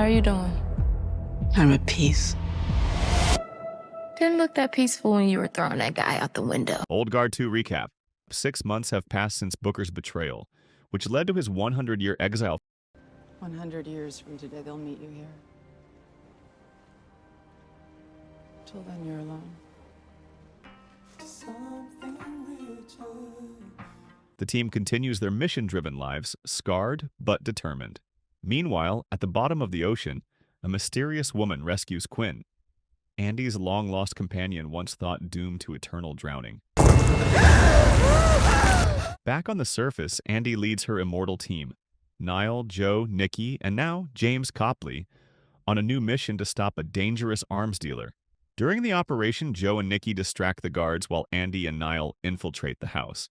How are you doing? I'm at peace. Didn't look that peaceful when you were throwing that guy out the window. Old Guard 2 recap. 6 months have passed since Booker's betrayal, which led to his 100-year exile. 100 years from today, they'll meet you here. Till then, you're alone. The team continues their mission-driven lives, scarred but determined. Meanwhile, at the bottom of the ocean, a mysterious woman rescues Quinn, Andy's long-lost companion once thought doomed to eternal drowning. Back on the surface, Andy leads her Immortal team, Niall, Joe, Nikki, and now James Copley, on a new mission to stop a dangerous arms dealer. During the operation, Joe and Nikki distract the guards while Andy and Niall infiltrate the house.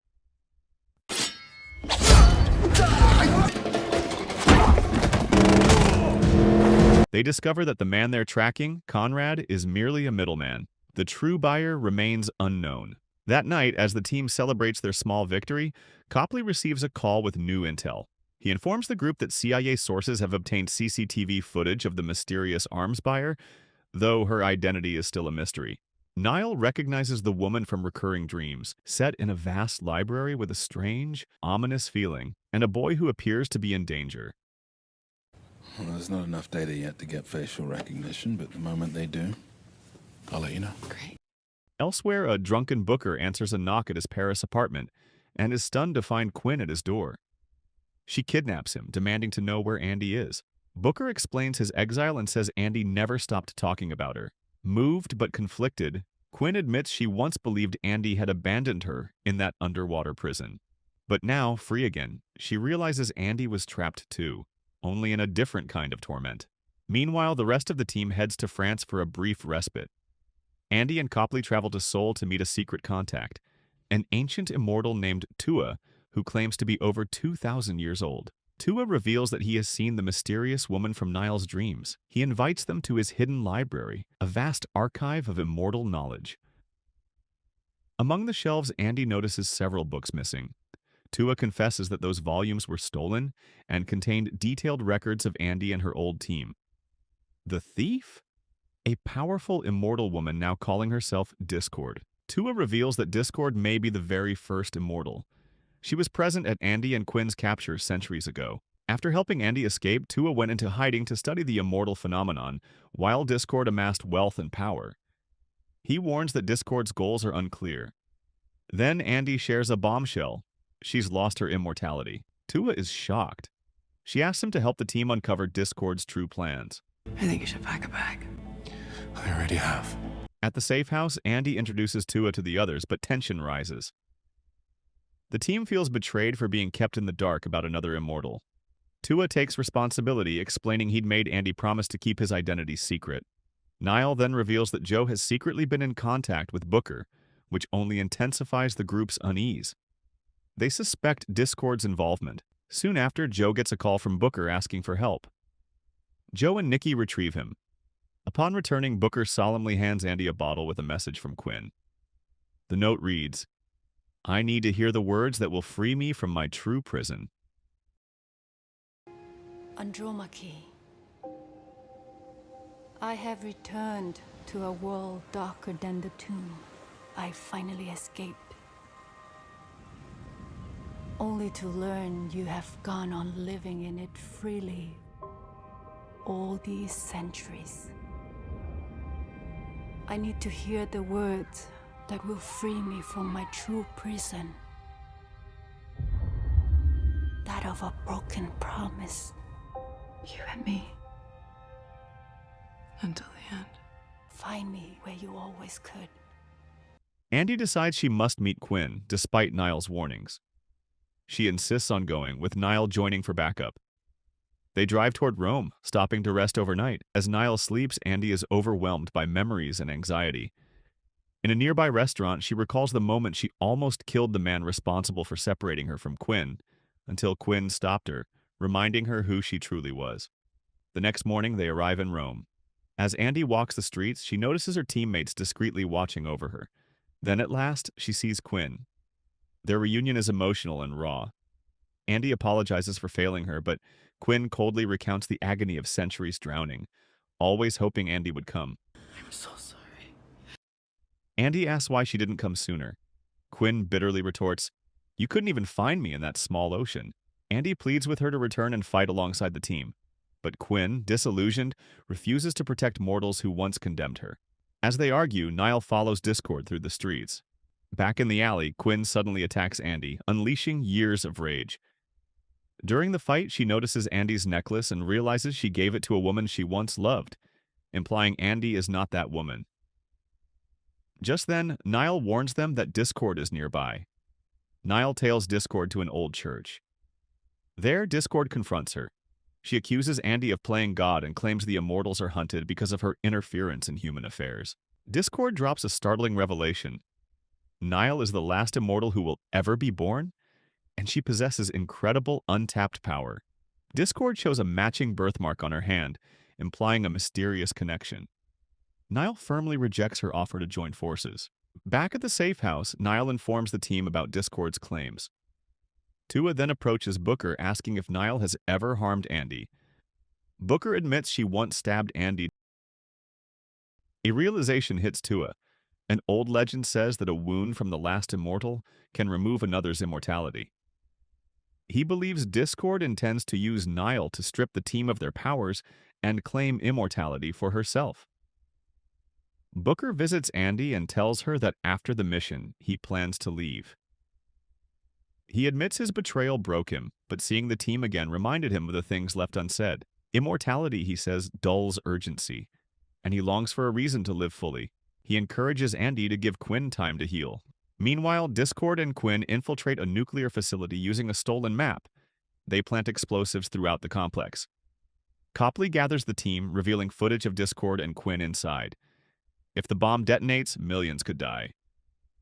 They discover that the man they're tracking, Conrad, is merely a middleman. The true buyer remains unknown. That night, as the team celebrates their small victory, Copley receives a call with new intel. He informs the group that CIA sources have obtained CCTV footage of the mysterious arms buyer, though her identity is still a mystery. Niall recognizes the woman from recurring dreams, set in a vast library with a strange, ominous feeling, and a boy who appears to be in danger. Well, there's not enough data yet to get facial recognition, but the moment they do, I'll let you know. Great. Elsewhere, a drunken Booker answers a knock at his Paris apartment and is stunned to find Quinn at his door. She kidnaps him, demanding to know where Andy is. Booker explains his exile and says Andy never stopped talking about her. Moved but conflicted, Quinn admits she once believed Andy had abandoned her in that underwater prison. But now, free again, she realizes Andy was trapped too, only in a different kind of torment. Meanwhile, the rest of the team heads to France for a brief respite. Andy and Copley travel to Seoul to meet a secret contact, an ancient immortal named Tua, who claims to be over 2,000 years old. Tua reveals that he has seen the mysterious woman from Niall's dreams. He invites them to his hidden library, a vast archive of immortal knowledge. Among the shelves, Andy notices several books missing. Tua confesses that those volumes were stolen and contained detailed records of Andy and her old team. The thief? A powerful immortal woman now calling herself Discord. Tua reveals that Discord may be the very first immortal. She was present at Andy and Quinn's capture centuries ago. After helping Andy escape, Tua went into hiding to study the immortal phenomenon, while Discord amassed wealth and power. He warns that Discord's goals are unclear. Then Andy shares a bombshell. She's lost her immortality. Tua is shocked. She asks him to help the team uncover Discord's true plans. I think you should pack a bag. I already have. At the safe house, Andy introduces Tua to the others, but tension rises. The team feels betrayed for being kept in the dark about another immortal. Tua takes responsibility, explaining he'd made Andy promise to keep his identity secret. Niall then reveals that Joe has secretly been in contact with Booker, which only intensifies the group's unease. They suspect Discord's involvement. Soon after, Joe gets a call from Booker asking for help. Joe and Nikki retrieve him. Upon returning, Booker solemnly hands Andy a bottle with a message from Quinn. The note reads, "I need to hear the words that will free me from my true prison." Andromache, I have returned to a world darker than the tomb. I finally escaped, only to learn you have gone on living in it freely all these centuries. I need to hear the words that will free me from my true prison, that of a broken promise. You and me. Until the end. Find me where you always could. Andy decides she must meet Quinn, despite Niall's warnings. She insists on going, with Niall joining for backup. They drive toward Rome, stopping to rest overnight. As Niall sleeps, Andy is overwhelmed by memories and anxiety. In a nearby restaurant, she recalls the moment she almost killed the man responsible for separating her from Quinn, until Quinn stopped her, reminding her who she truly was. The next morning, they arrive in Rome. As Andy walks the streets, she notices her teammates discreetly watching over her. Then at last, she sees Quinn. Their reunion is emotional and raw. Andy apologizes for failing her, but Quinn coldly recounts the agony of centuries drowning, always hoping Andy would come. I'm so sorry. Andy asks why she didn't come sooner. Quinn bitterly retorts, "You couldn't even find me in that small ocean." Andy pleads with her to return and fight alongside the team. But Quinn, disillusioned, refuses to protect mortals who once condemned her. As they argue, Niall follows Discord through the streets. Back in the alley, Quinn suddenly attacks Andy, unleashing years of rage. During the fight, she notices Andy's necklace and realizes she gave it to a woman she once loved, implying Andy is not that woman. Just then, Niall warns them that Discord is nearby. Niall tails Discord to an old church. There, Discord confronts her. She accuses Andy of playing God and claims the Immortals are hunted because of her interference in human affairs. Discord drops a startling revelation. Niall is the last Immortal who will ever be born, and she possesses incredible untapped power. Discord shows a matching birthmark on her hand, implying a mysterious connection. Niall firmly rejects her offer to join forces. Back at the safe house, Niall informs the team about Discord's claims. Tua then approaches Booker asking if Niall has ever harmed Andy. Booker admits she once stabbed Andy. A realization hits Tua. An old legend says that a wound from the last Immortal can remove another's immortality. He believes Discord intends to use Niall to strip the team of their powers and claim immortality for herself. Booker visits Andy and tells her that after the mission, he plans to leave. He admits his betrayal broke him, but seeing the team again reminded him of the things left unsaid. Immortality, he says, dulls urgency, and he longs for a reason to live fully. He encourages Andy to give Quinn time to heal. Meanwhile, Discord and Quinn infiltrate a nuclear facility using a stolen map. They plant explosives throughout the complex. Copley gathers the team, revealing footage of Discord and Quinn inside. If the bomb detonates, millions could die.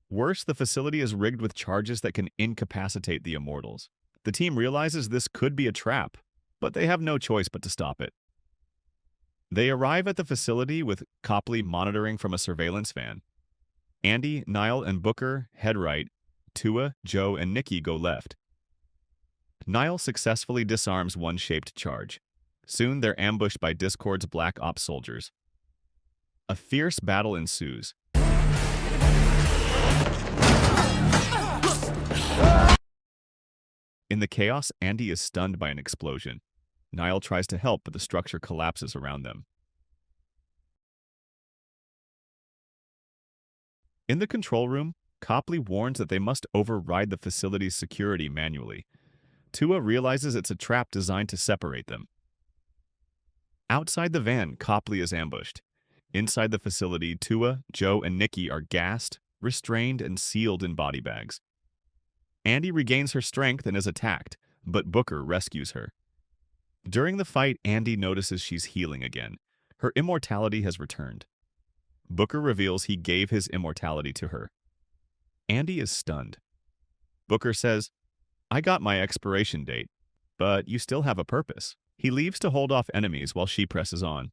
Worse, the facility is rigged with charges that can incapacitate the Immortals. The team realizes this could be a trap, but they have no choice but to stop it. They arrive at the facility with Copley monitoring from a surveillance van. Andy, Niall, and Booker head right. Tua, Joe, and Nikki go left. Niall successfully disarms one shaped charge. Soon they're ambushed by Discord's Black Ops soldiers. A fierce battle ensues. In the chaos, Andy is stunned by an explosion. Niall tries to help, but the structure collapses around them. In the control room, Copley warns that they must override the facility's security manually. Tua realizes it's a trap designed to separate them. Outside the van, Copley is ambushed. Inside the facility, Tua, Joe, and Nikki are gassed, restrained, and sealed in body bags. Andy regains her strength and is attacked, but Booker rescues her. During the fight, Andy notices she's healing again. Her immortality has returned. Booker reveals he gave his immortality to her. Andy is stunned. Booker says, "I got my expiration date, but you still have a purpose." He leaves to hold off enemies while she presses on.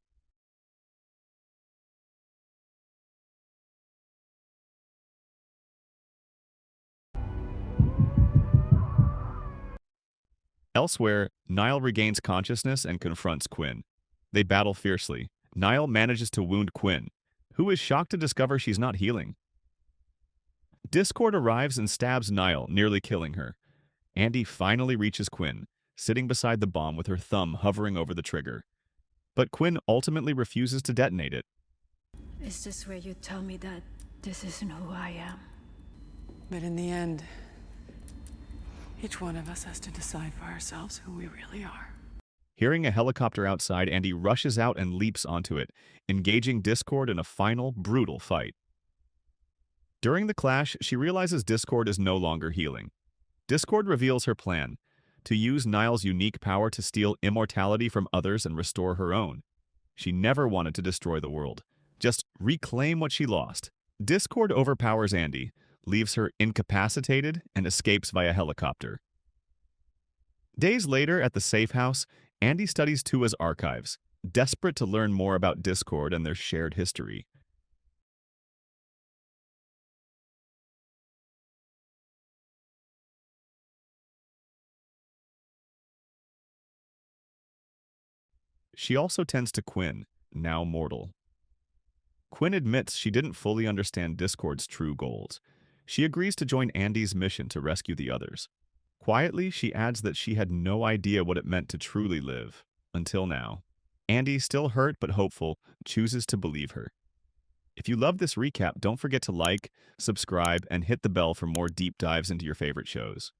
Elsewhere, Niall regains consciousness and confronts Quinn. They battle fiercely. Niall manages to wound Quinn, who is shocked to discover she's not healing. Discord arrives and stabs Niall, nearly killing her. Andy finally reaches Quinn, sitting beside the bomb with her thumb hovering over the trigger. But Quinn ultimately refuses to detonate it. Is this where you tell me that this isn't who I am? But in the end, each one of us has to decide for ourselves who we really are. Hearing a helicopter outside, Andy rushes out and leaps onto it, engaging Discord in a final, brutal fight. During the clash, she realizes Discord is no longer healing. Discord reveals her plan, to use Niall's unique power to steal immortality from others and restore her own. She never wanted to destroy the world, just reclaim what she lost. Discord overpowers Andy, leaves her incapacitated, and escapes via helicopter. Days later, at the safe house, Andy studies Tua's archives, desperate to learn more about Discord and their shared history. She also tends to Quinn, now mortal. Quinn admits she didn't fully understand Discord's true goals. She agrees to join Andy's mission to rescue the others. Quietly, she adds that she had no idea what it meant to truly live, until now. Andy, still hurt but hopeful, chooses to believe her. If you love this recap, don't forget to like, subscribe, and hit the bell for more deep dives into your favorite shows.